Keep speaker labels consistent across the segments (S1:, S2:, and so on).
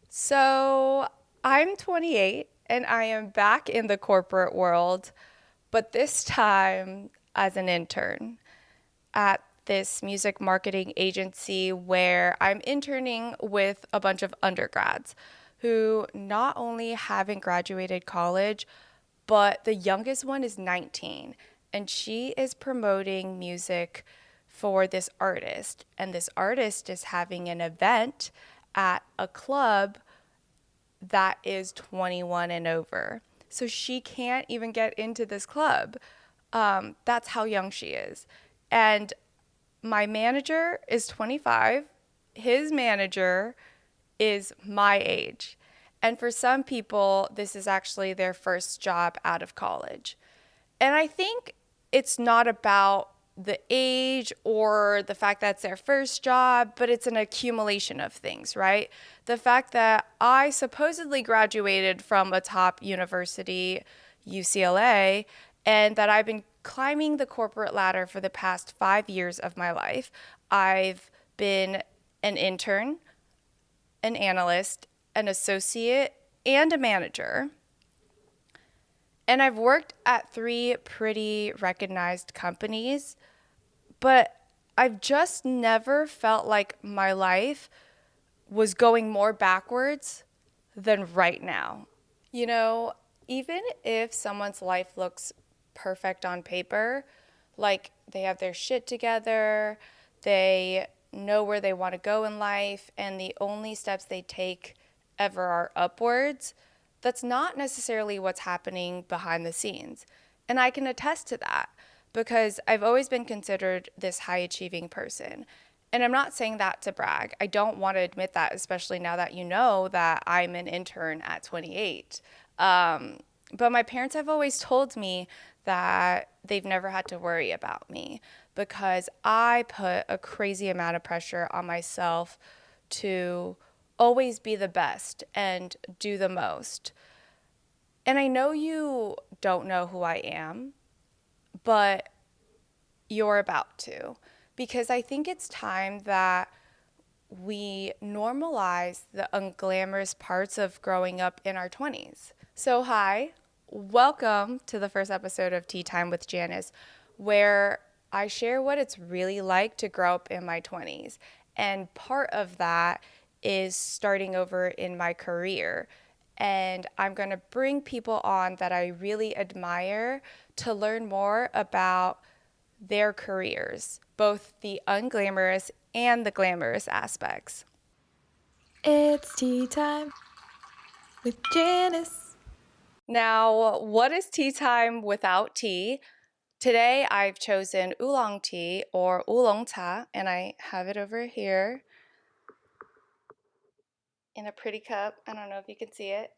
S1: So I'm 28 and I am back in the corporate world, but this time as an intern at this music marketing agency where I'm interning with a bunch of undergrads who not only haven't graduated college, but the youngest one is 19 and she is promoting music for this artist. And this artist is having an event at a club that is 21 and over. So she can't even get into this club. That's how young she is. And my manager is 25. His manager is my age. And for some people, this is actually their first job out of college. And I think it's not about the age or the fact that it's their first job, but it's an accumulation of things, right? The fact that I supposedly graduated from a top university, UCLA, and that I've been climbing the corporate ladder for the past 5 years of my life. I've been an intern, an analyst, an associate, and a manager. And I've worked at three pretty recognized companies, but I've just never felt like my life was going more backwards than right now. You know, even if someone's life looks perfect on paper, like they have their shit together, they know where they want to go in life, and the only steps they take ever are upwards, that's not necessarily what's happening behind the scenes. And I can attest to that because I've always been considered this high achieving person. And I'm not saying that to brag. I don't want to admit that, especially now that you know that I'm an intern at 28. But my parents have always told me that they've never had to worry about me because I put a crazy amount of pressure on myself to always be the best and do the most. And I know you don't know who I am, but you're about to. Because I think it's time that we normalize the unglamorous parts of growing up in our 20s. So, hi, welcome to the first episode of Tea Time with Janice, where I share what it's really like to grow up in my 20s. And part of that is starting over in my career. And I'm going to bring people on that I really admire to learn more about their careers, both the unglamorous and the glamorous aspects.
S2: It's tea time with Janice.
S1: Now, what is tea time without tea? Today I've chosen oolong tea or oolong cha, and I have it over here in a pretty cup. I don't know if you can see it.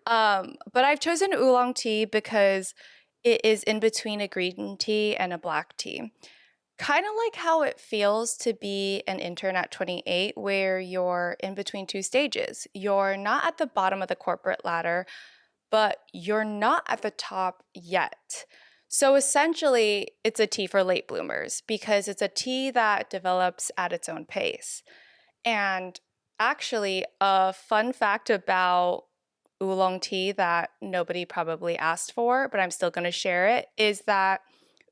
S1: But I've chosen oolong tea because it is in between a green tea and a black tea. Kind of like how it feels to be an intern at 28, where you're in between two stages. You're not at the bottom of the corporate ladder, but you're not at the top yet. So essentially, it's a tea for late bloomers because it's a tea that develops at its own pace. And actually, a fun fact about oolong tea that nobody probably asked for, but I'm still going to share it, is that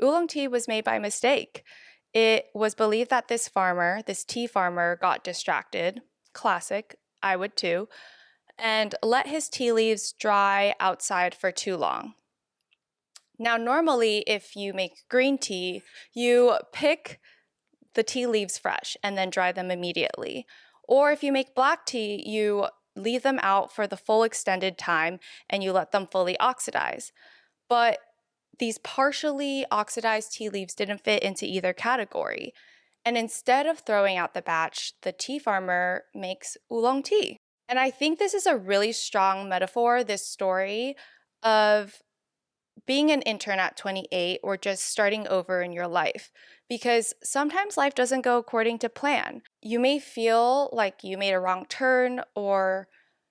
S1: oolong tea was made by mistake. It was believed that this farmer, this tea farmer, got distracted. Classic, I would too, and let his tea leaves dry outside for too long. Now, normally, if you make green tea, you pick the tea leaves fresh and then dry them immediately. Or if you make black tea, you leave them out for the full extended time and you let them fully oxidize. But these partially oxidized tea leaves didn't fit into either category. And instead of throwing out the batch, the tea farmer makes oolong tea. And I think this is a really strong metaphor, this story of being an intern at 28 or just starting over in your life. Because sometimes life doesn't go according to plan. You may feel like you made a wrong turn or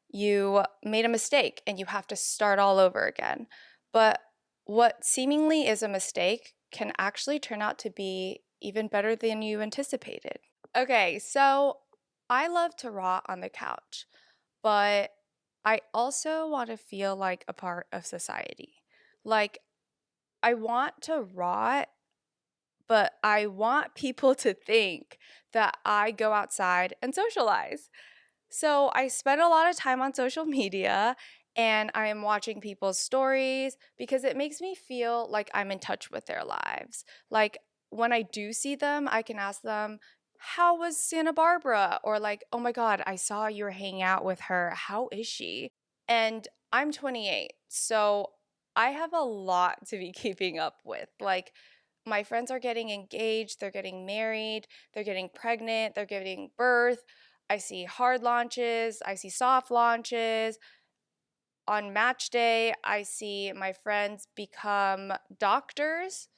S1: you made a mistake and you have to start all over again. But what seemingly is a mistake can actually turn out to be even better than you anticipated. Okay, so I love to rot on the couch, but I also want to feel like a part of society. Like, I want to rot, but I want people to think that I go outside and socialize. So I spend a lot of time on social media and I am watching people's stories because it makes me feel like I'm in touch with their lives. Like when I do see them, I can ask them, how was Santa Barbara? Or like, oh my God, I saw you were hanging out with her. How is she? And I'm 28, so I have a lot to be keeping up with. Like, my friends are getting engaged, they're getting married, they're getting pregnant, they're giving birth. I see hard launches, I see soft launches. On match day, I see my friends become doctors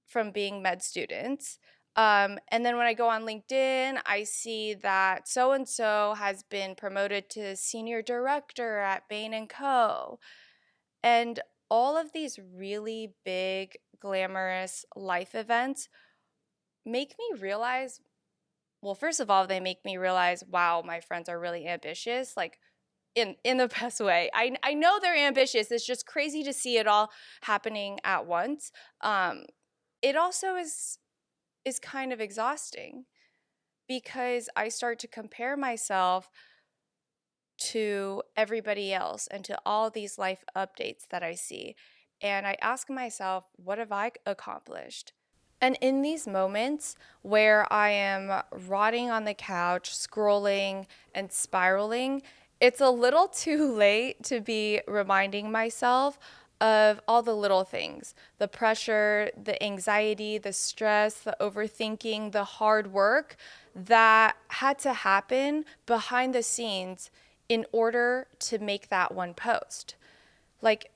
S1: from being med students. And then when I go on LinkedIn, I see that so and so has been promoted to senior director at Bain and Co. And all of these really big, glamorous life events make me realize, well, first of all, they make me realize, wow, my friends are really ambitious, like in the best way. I know they're ambitious. It's just crazy to see it all happening at once. It also is kind of exhausting because I start to compare myself to everybody else and to all these life updates that I see. And I ask myself, what have I accomplished? And in these moments where I am rotting on the couch, scrolling and spiraling, it's a little too late to be reminding myself of all the little things, the pressure, the anxiety, the stress, the overthinking, the hard work that had to happen behind the scenes in order to make that one post. Like,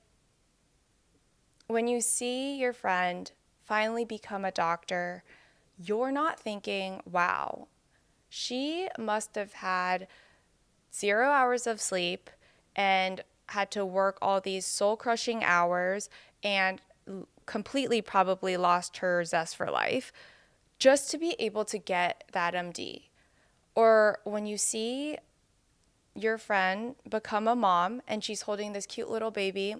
S1: when you see your friend finally become a doctor, you're not thinking, wow, she must have had 0 hours of sleep and had to work all these soul crushing hours and completely probably lost her zest for life just to be able to get that MD. Or when you see your friend become a mom and she's holding this cute little baby,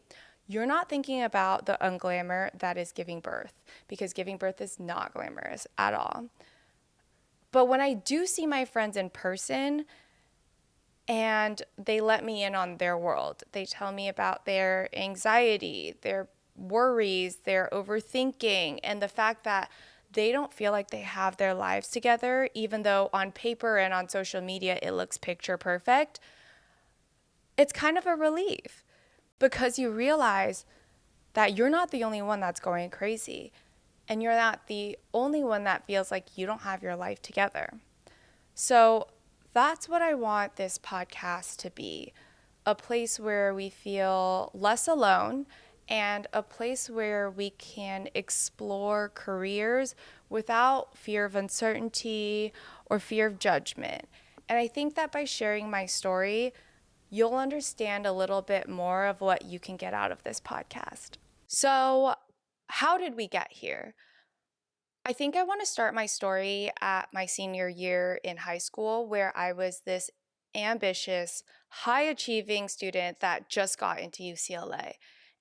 S1: you're not thinking about the unglamour that is giving birth because giving birth is not glamorous at all. But when I do see my friends in person and they let me in on their world, they tell me about their anxiety, their worries, their overthinking, and the fact that they don't feel like they have their lives together, even though on paper and on social media it looks picture perfect. It's kind of a relief because you realize that you're not the only one that's going crazy and you're not the only one that feels like you don't have your life together. So that's what I want this podcast to be, a place where we feel less alone and a place where we can explore careers without fear of uncertainty or fear of judgment. And I think that by sharing my story, you'll understand a little bit more of what you can get out of this podcast. So, how did we get here? I think I want to start my story at my senior year in high school, where I was this ambitious, high achieving student that just got into UCLA.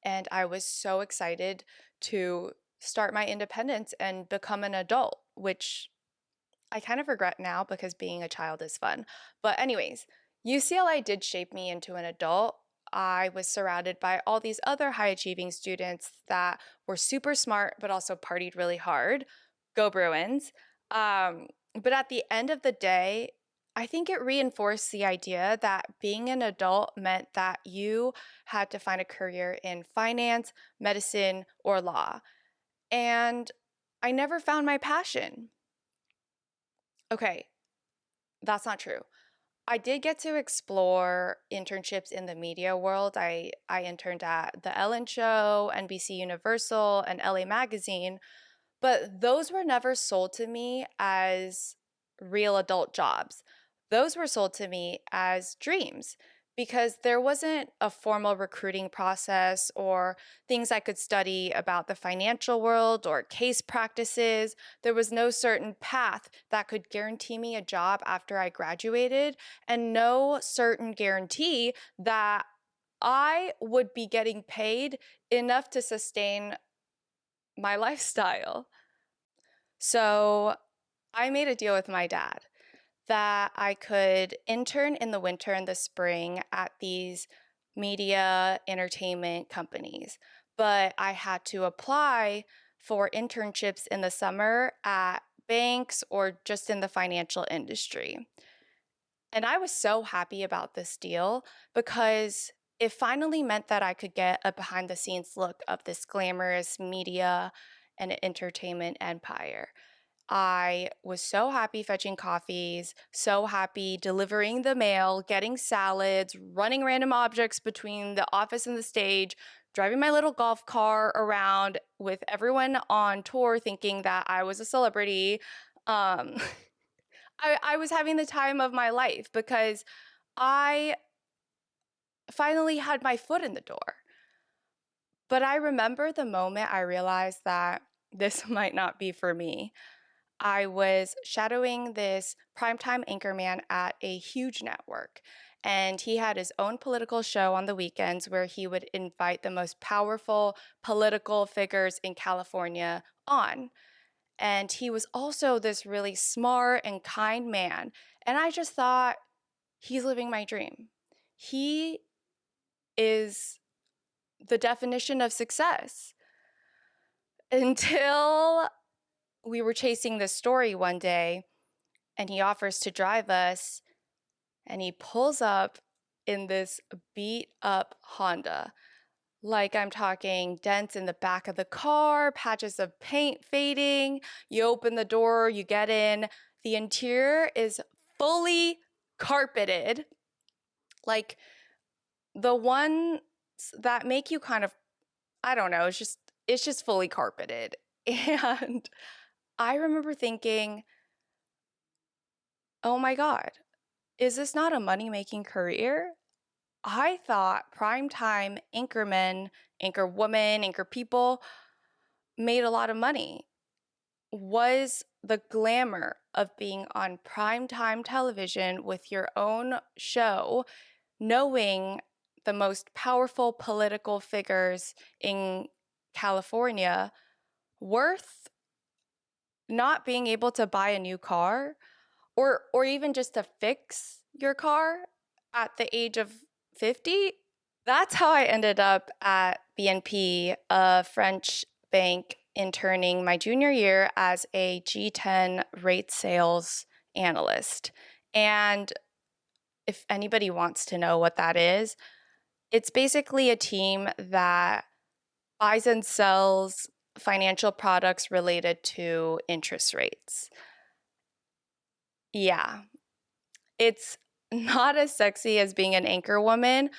S1: And I was so excited to start my independence and become an adult, which I kind of regret now because being a child is fun. But, anyways, UCLA did shape me into an adult. I was surrounded by all these other high achieving students that were super smart, but also partied really hard. Go Bruins. But at the end of the day, I think it reinforced the idea that being an adult meant that you had to find a career in finance, medicine, or law. And I never found my passion. Okay, that's not true. I did get to explore internships in the media world. I interned at The Ellen Show, NBC Universal, and LA Magazine, but those were never sold to me as real adult jobs. Those were sold to me as dreams because there wasn't a formal recruiting process or things I could study about the financial world or case practices. There was no certain path that could guarantee me a job after I graduated, and no certain guarantee that I would be getting paid enough to sustain my lifestyle. So I made a deal with my dad that I could intern in the winter and the spring at these media entertainment companies, but I had to apply for internships in the summer at banks or just in the financial industry. And I was so happy about this deal because it finally meant that I could get a behind the scenes look of this glamorous media and entertainment empire. I was so happy fetching coffees, so happy delivering the mail, getting salads, running random objects between the office and the stage, driving my little golf car around with everyone on tour thinking that I was a celebrity. Um, I was having the time of my life because I finally had my foot in the door. But I remember the moment I realized that this might not be for me. I was shadowing this primetime anchorman at a huge network, and he had his own political show on the weekends where he would invite the most powerful political figures in California on. And he was also this really smart and kind man. And I just thought, he's living my dream. He is the definition of success. Until we were chasing this story one day, and he offers to drive us, and he pulls up in this beat up Honda. Like, I'm talking dents in the back of the car, patches of paint fading. You open the door, you get in. The interior is fully carpeted. Like the ones that make you kind of, I don't know, it's just fully carpeted. And I remember thinking, "Oh my God, is this not a money-making career?" I thought primetime anchormen, anchor women, anchor people made a lot of money. Was the glamour of being on primetime television with your own show, knowing the most powerful political figures in California, worth not being able to buy a new car or even just to fix your car at the age of 50? That's how I ended up at BNP, a French bank, interning my junior year as a G10 rate sales analyst. And if anybody wants to know what that is, it's basically a team that buys and sells financial products related to interest rates. Yeah, it's not as sexy as being an anchor woman,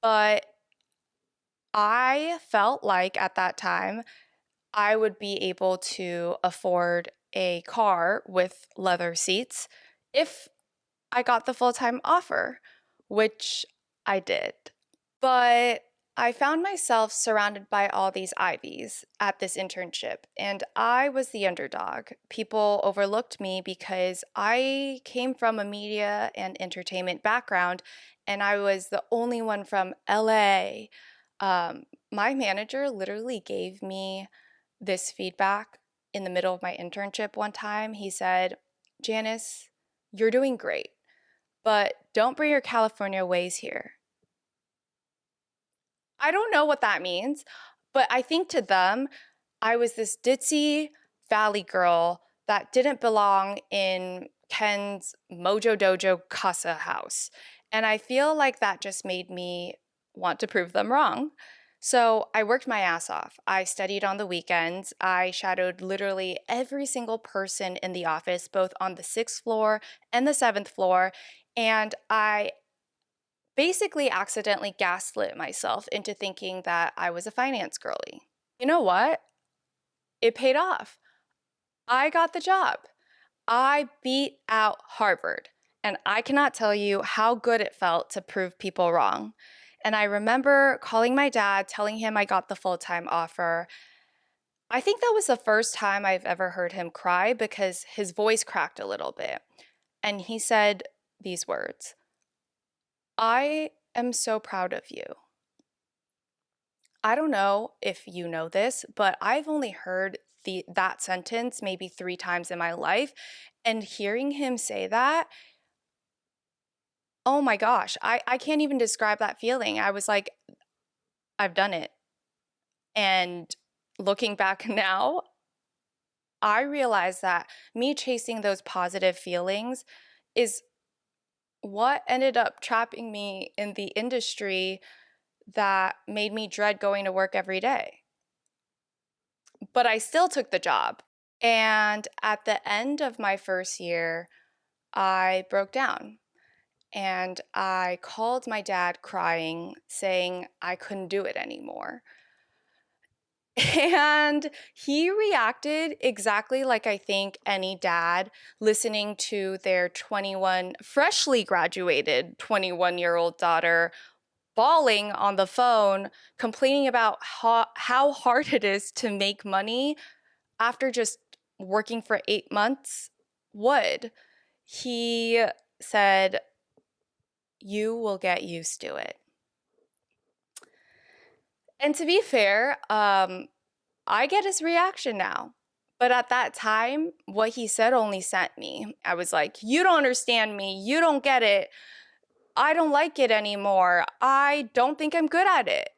S1: but I felt like at that time I would be able to afford a car with leather seats if I got the full time offer, which I did. But I found myself surrounded by all these Ivies at this internship, and I was the underdog. People overlooked me because I came from a media and entertainment background, and I was the only one from LA. My manager literally gave me this feedback in the middle of my internship one time. He said, "Janice, you're doing great, but don't bring your California ways here." I don't know what that means, but I think to them, I was this ditzy valley girl that didn't belong in Ken's Mojo Dojo Casa house. And I feel like that just made me want to prove them wrong. So I worked my ass off. I studied on the weekends. I shadowed literally every single person in the office, both on the sixth floor and the seventh floor. And I basically accidentally gaslit myself into thinking that I was a finance girly. You know what? It paid off. I got the job. I beat out Harvard. And I cannot tell you how good it felt to prove people wrong. And I remember calling my dad, telling him I got the full-time offer. I think that was the first time I've ever heard him cry because his voice cracked a little bit. And he said these words, "I am so proud of you." I don't know if you know this, but I've only heard that sentence maybe 3 times in my life. And hearing him say that, oh my gosh, I can't even describe that feeling. I was like, I've done it. And looking back now, I realize that me chasing those positive feelings is what ended up trapping me in the industry that made me dread going to work every day. But I still took the job. And at the end of my first year, I broke down and I called my dad crying, saying I couldn't do it anymore. And he reacted exactly like I think any dad listening to their freshly graduated 21-year-old daughter bawling on the phone, complaining about how hard it is to make money after just working for 8 months would. He said, "You will get used to it." And to be fair, I get his reaction now. But at that time, what he said only sent me. I was like, "You don't understand me. You don't get it. I don't like it anymore. I don't think I'm good at it."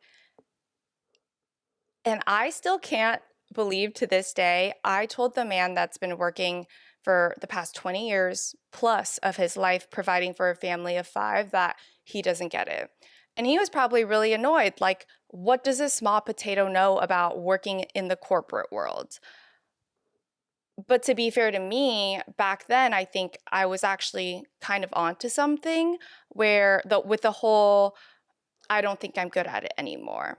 S1: And I still can't believe to this day, I told the man that's been working for the past 20 years plus of his life, providing for a family of 5, that he doesn't get it. And he was probably really annoyed. Like, what does this small potato know about working in the corporate world? But to be fair to me, back then, I think I was actually kind of onto something where with the whole, I don't think I'm good at it anymore.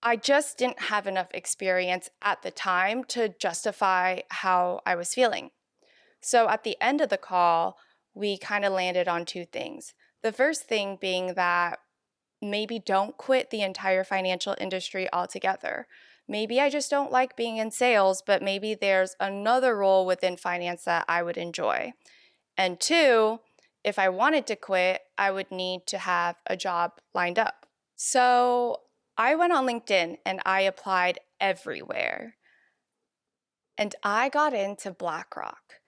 S1: I just didn't have enough experience at the time to justify how I was feeling. So at the end of the call, we kind of landed on 2 things. The first thing being that maybe don't quit the entire financial industry altogether. Maybe I just don't like being in sales, but maybe there's another role within finance that I would enjoy. And 2, if I wanted to quit, I would need to have a job lined up. So I went on LinkedIn and I applied everywhere. And I got into BlackRock.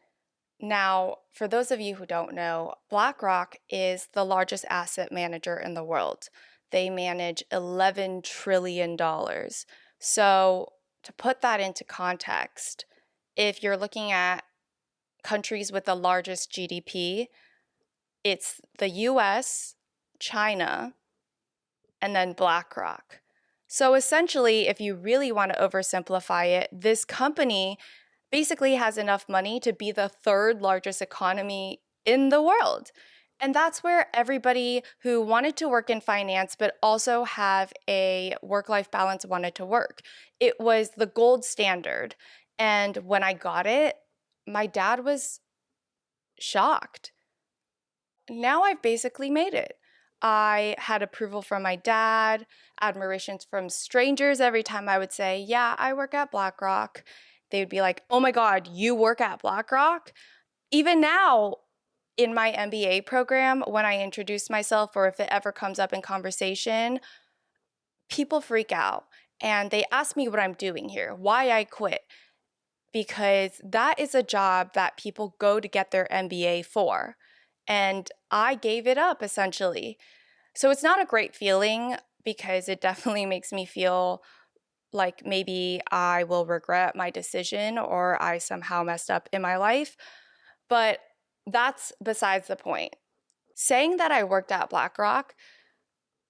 S1: Now, for those of you who don't know, BlackRock is the largest asset manager in the world. They manage $11 trillion. So, to put that into context, if you're looking at countries with the largest GDP, it's the US, China, and then BlackRock. So essentially, if you really want to oversimplify it, this company basically has enough money to be the 3rd largest economy in the world. And that's where everybody who wanted to work in finance but also have a work-life balance wanted to work. It was the gold standard. And when I got it, my dad was shocked. Now I've basically made it. I had approval from my dad, admirations from strangers every time I would say, "Yeah, I work at BlackRock." They would be like, "Oh my God, you work at BlackRock?" Even now in my MBA program, when I introduce myself or if it ever comes up in conversation, people freak out and they ask me what I'm doing here, why I quit, because that is a job that people go to get their MBA for. And I gave it up essentially. So it's not a great feeling because it definitely makes me feel like maybe I will regret my decision or I somehow messed up in my life. But that's besides the point. Saying that I worked at BlackRock,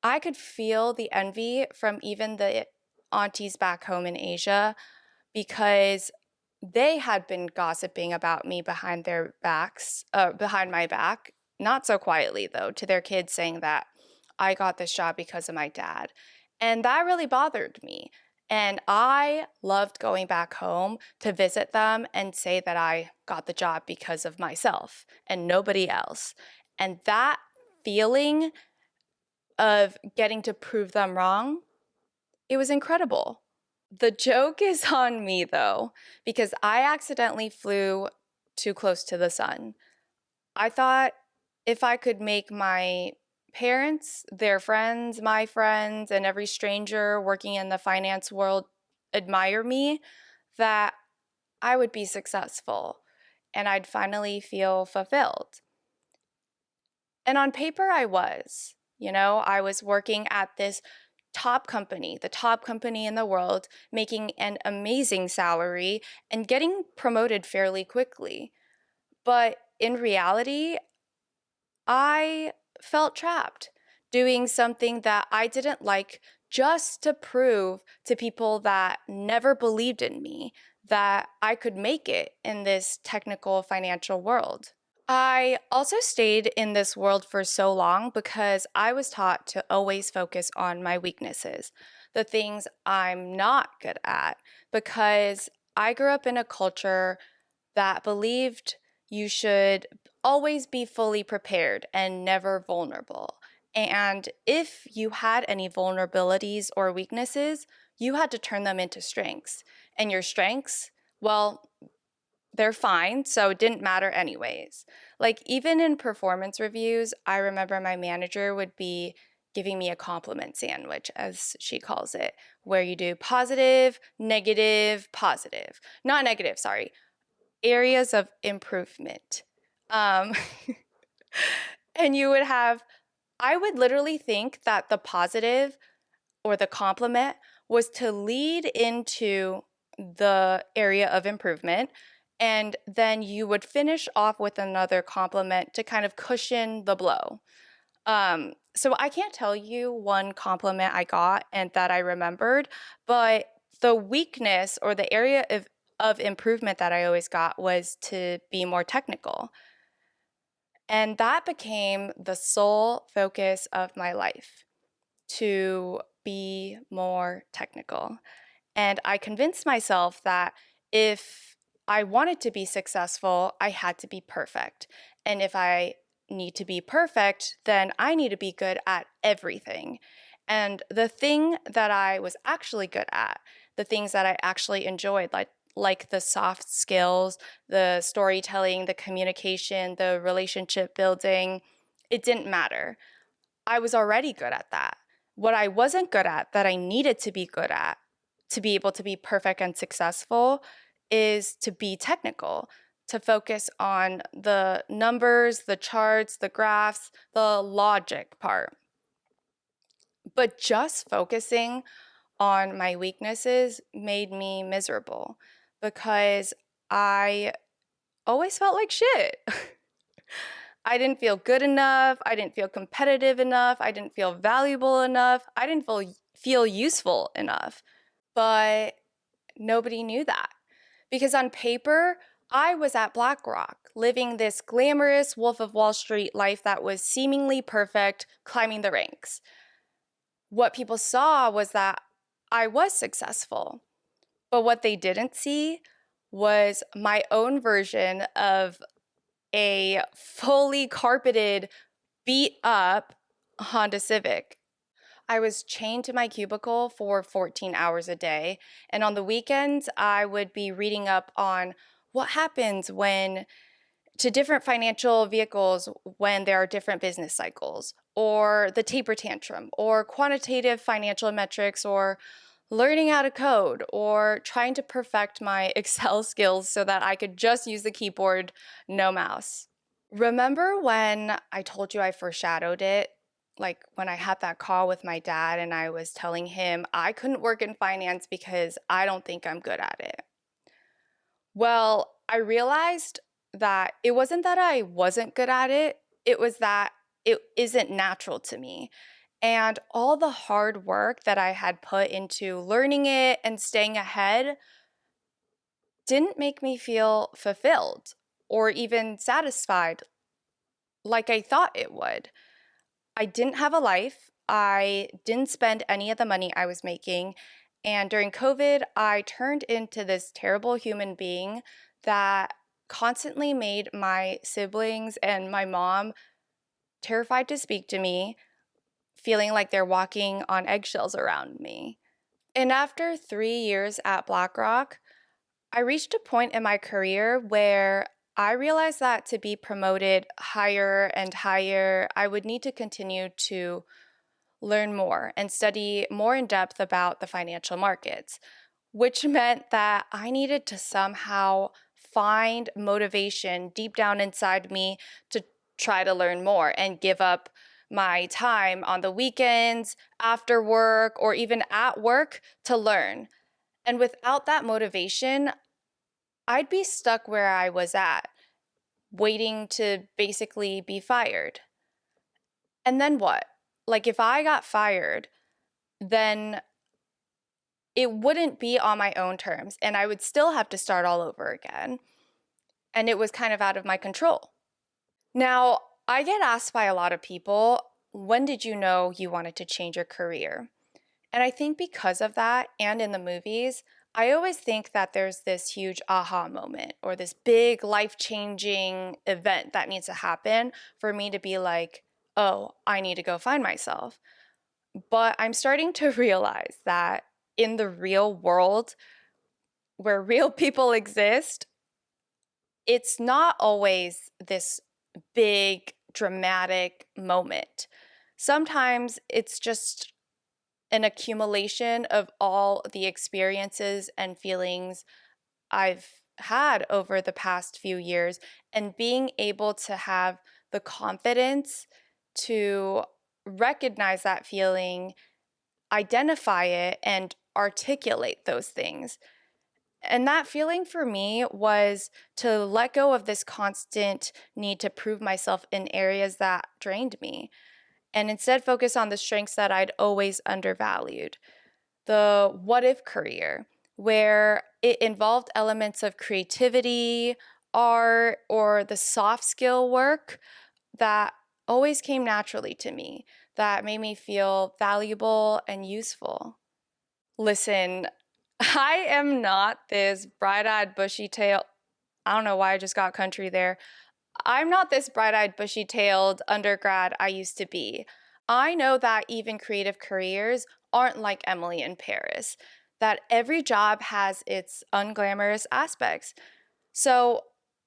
S1: I could feel the envy from even the aunties back home in Asia because they had been gossiping about me behind their backs, behind my back, not so quietly though, to their kids, saying that I got this job because of my dad. And that really bothered me. And I loved going back home to visit them and say that I got the job because of myself and nobody else. And that feeling of getting to prove them wrong, it was incredible. The joke is on me though, because I accidentally flew too close to the sun. I thought if I could make my parents, their friends, my friends, and every stranger working in the finance world admire me, that I would be successful and I'd finally feel fulfilled. And on paper, I was. I was working at this top company, the top company in the world, making an amazing salary and getting promoted fairly quickly. But in reality, I felt trapped doing something that I didn't like just to prove to people that never believed in me that I could make it in this technical financial world. I also stayed in this world for so long because I was taught to always focus on my weaknesses, the things I'm not good at, because I grew up in a culture that believed you should always be fully prepared and never vulnerable. And if you had any vulnerabilities or weaknesses, you had to turn them into strengths. And your strengths, well, they're fine, so it didn't matter anyways. Like, even in performance reviews, I remember my manager would be giving me a compliment sandwich, as she calls it, where you do positive, negative, positive. Not negative, sorry, areas of improvement. Um, and I would literally think that the positive or the compliment was to lead into the area of improvement. And then you would finish off with another compliment to kind of cushion the blow. So I can't tell you one compliment I got and that I remembered, but the weakness or the area of improvement that I always got was to be more technical. And that became the sole focus of my life, to be more technical. And I convinced myself that if I wanted to be successful, I had to be perfect. And if I need to be perfect, then I need to be good at everything. And the thing that I was actually good at, the things that I actually enjoyed, like the soft skills, the storytelling, the communication, the relationship building, it didn't matter. I was already good at that. What I wasn't good at, that I needed to be good at to be able to be perfect and successful, is to be technical, to focus on the numbers, the charts, the graphs, the logic part. But just focusing on my weaknesses made me miserable because I always felt like shit. I didn't feel good enough. I didn't feel competitive enough. I didn't feel valuable enough. I didn't feel useful enough. But nobody knew that because on paper, I was at BlackRock, living this glamorous Wolf of Wall Street life that was seemingly perfect, climbing the ranks. What people saw was that I was successful, but what they didn't see was my own version of a fully carpeted, beat up Honda Civic. I was chained to my cubicle for 14 hours a day. And on the weekends, I would be reading up on what happens to different financial vehicles when there are different business cycles, or the taper tantrum, or quantitative financial metrics, or learning how to code, or trying to perfect my Excel skills so that I could just use the keyboard, no mouse. Remember when I told you I foreshadowed it? Like when I had that call with my dad and I was telling him I couldn't work in finance because I don't think I'm good at it. Well, I realized that it wasn't that I wasn't good at it, it was that it isn't natural to me. And all the hard work that I had put into learning it and staying ahead didn't make me feel fulfilled or even satisfied like I thought it would. I didn't have a life. I didn't spend any of the money I was making. And during COVID, I turned into this terrible human being that constantly made my siblings and my mom terrified to speak to me, feeling like they're walking on eggshells around me. And after 3 years at BlackRock, I reached a point in my career where I realized that to be promoted higher and higher, I would need to continue to learn more and study more in depth about the financial markets, which meant that I needed to somehow find motivation deep down inside me to try to learn more and give up my time on the weekends, after work, or even at work to learn. And without that motivation, I'd be stuck where I was at, waiting to basically be fired. And then what? Like, if I got fired, then it wouldn't be on my own terms, and I would still have to start all over again. And it was kind of out of my control. Now, I get asked by a lot of people, when did you know you wanted to change your career? And I think because of that, and in the movies, I always think that there's this huge aha moment or this big life-changing event that needs to happen for me to be like, oh, I need to go find myself. But I'm starting to realize that in the real world, where real people exist, it's not always this big, dramatic moment. Sometimes it's just an accumulation of all the experiences and feelings I've had over the past few years, and being able to have the confidence to recognize that feeling, identify it, and articulate those things. And that feeling for me was to let go of this constant need to prove myself in areas that drained me and instead focus on the strengths that I'd always undervalued. The what if career, where it involved elements of creativity, art, or the soft skill work that always came naturally to me, that made me feel valuable and useful. Listen, I am not this bright-eyed, bushy-tailed, I don't know why I just got country there. I'm not this bright-eyed, bushy-tailed undergrad I used to be. I know that even creative careers aren't like Emily in Paris, that every job has its unglamorous aspects. So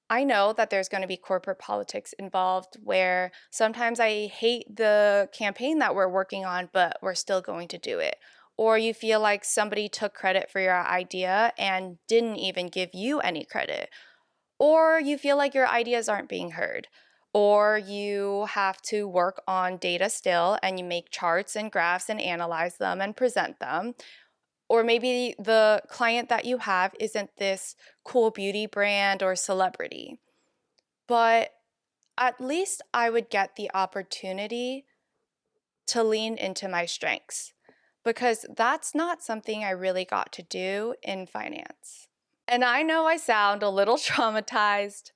S1: I know that there's going to be corporate politics involved where sometimes I hate the campaign that we're working on, but we're still going to do it. Or you feel like somebody took credit for your idea and didn't even give you any credit. Or you feel like your ideas aren't being heard. Or you have to work on data still and you make charts and graphs and analyze them and present them. Or maybe the client that you have isn't this cool beauty brand or celebrity. But at least I would get the opportunity to lean into my strengths because that's not something I really got to do in finance. And I know I sound a little traumatized,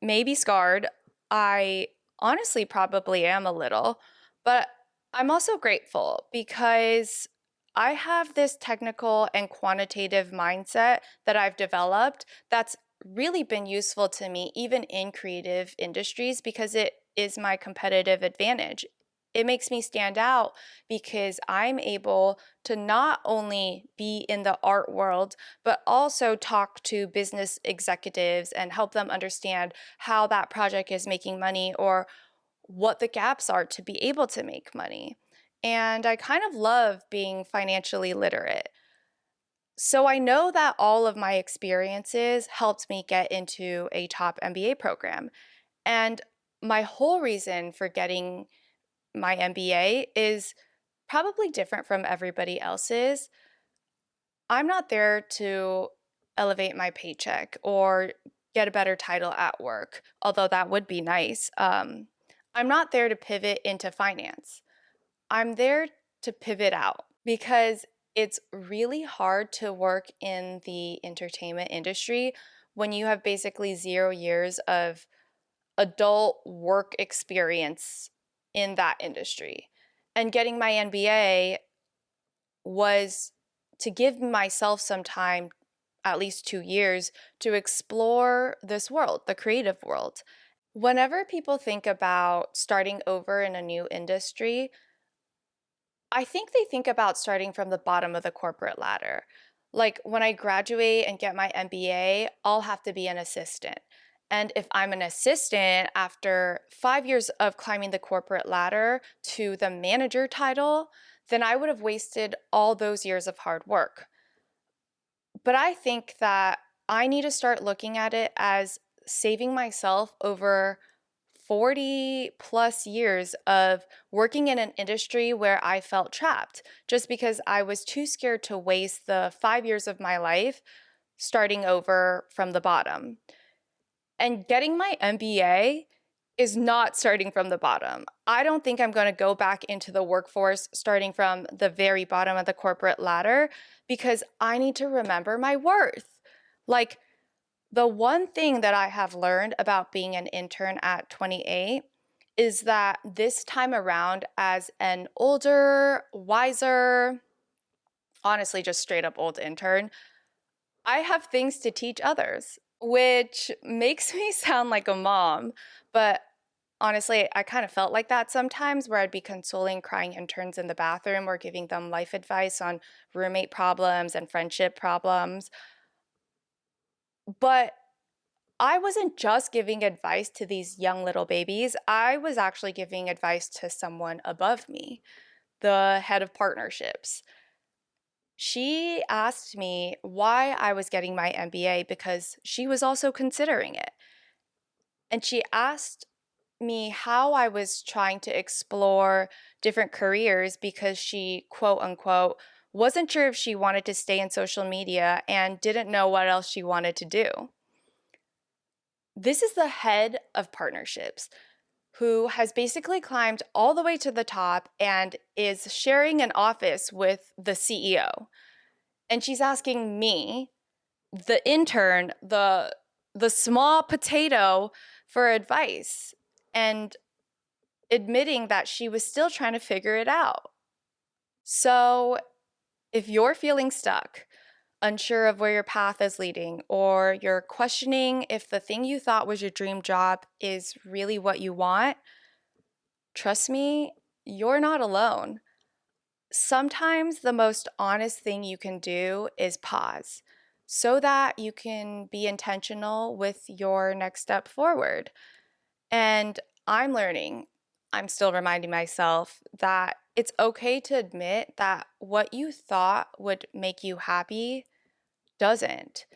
S1: maybe scarred. I honestly probably am a little, but I'm also grateful because I have this technical and quantitative mindset that I've developed that's really been useful to me, even in creative industries, because it is my competitive advantage. It makes me stand out because I'm able to not only be in the art world, but also talk to business executives and help them understand how that project is making money or what the gaps are to be able to make money. And I kind of love being financially literate. So I know that all of my experiences helped me get into a top MBA program. And my whole reason for getting my MBA is probably different from everybody else's. I'm not there to elevate my paycheck or get a better title at work, although that would be nice. I'm not there to pivot into finance. I'm there to pivot out because it's really hard to work in the entertainment industry when you have basically 0 years of adult work experience in that industry. And getting my MBA was to give myself some time, at least 2 years, to explore this world, the creative world. Whenever people think about starting over in a new industry, I think they think about starting from the bottom of the corporate ladder. Like when I graduate and get my MBA, I'll have to be an assistant. And if I'm an assistant after 5 years of climbing the corporate ladder to the manager title, then I would have wasted all those years of hard work. But I think that I need to start looking at it as saving myself over 40 plus years of working in an industry where I felt trapped just because I was too scared to waste the 5 years of my life starting over from the bottom. And getting my MBA is not starting from the bottom. I don't think I'm going to go back into the workforce starting from the very bottom of the corporate ladder because I need to remember my worth. Like, the one thing that I have learned about being an intern at 28 is that this time around, as an older, wiser, honestly, just straight up old intern, I have things to teach others, which makes me sound like a mom. But honestly, I kind of felt like that sometimes where I'd be consoling crying interns in the bathroom or giving them life advice on roommate problems and friendship problems. But I wasn't just giving advice to these young little babies. I was actually giving advice to someone above me, the head of partnerships. She asked me why I was getting my MBA because she was also considering it. And she asked me how I was trying to explore different careers because she, quote unquote, wasn't sure if she wanted to stay in social media and didn't know what else she wanted to do. This is the head of partnerships who has basically climbed all the way to the top and is sharing an office with the CEO. And she's asking me, the intern, the small potato, for advice and admitting that she was still trying to figure it out. So, if you're feeling stuck, unsure of where your path is leading, or you're questioning if the thing you thought was your dream job is really what you want, trust me, you're not alone. Sometimes the most honest thing you can do is pause so that you can be intentional with your next step forward. And I'm learning, I'm still reminding myself that it's okay to admit that what you thought would make you happy doesn't.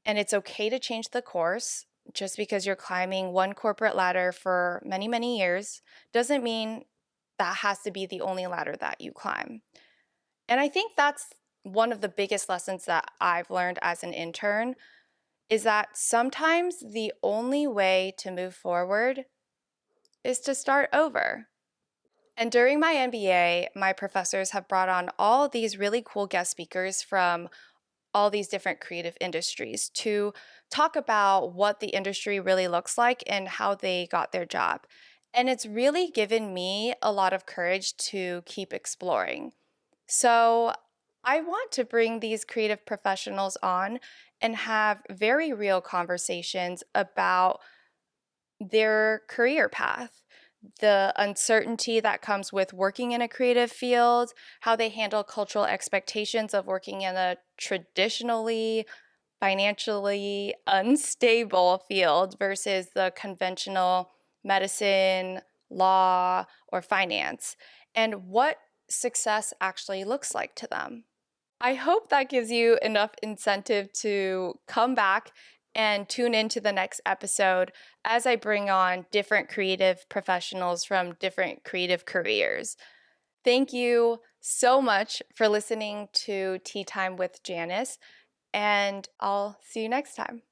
S1: And it's okay to change the course. Just because you're climbing one corporate ladder for many, many years doesn't mean that has to be the only ladder that you climb. And I think that's one of the biggest lessons that I've learned as an intern is that sometimes the only way to move forward is to start over. And during my MBA, my professors have brought on all these really cool guest speakers from all these different creative industries to talk about what the industry really looks like and how they got their job. And it's really given me a lot of courage to keep exploring. So I want to bring these creative professionals on and have very real conversations about their career path, the uncertainty that comes with working in a creative field, how they handle cultural expectations of working in a traditionally financially unstable field versus the conventional medicine, law, or finance, and what success actually looks like to them. I hope that gives you enough incentive to come back and tune into the next episode as I bring on different creative professionals from different creative careers. Thank you so much for listening to Tea Time with Janice, and I'll see you next time.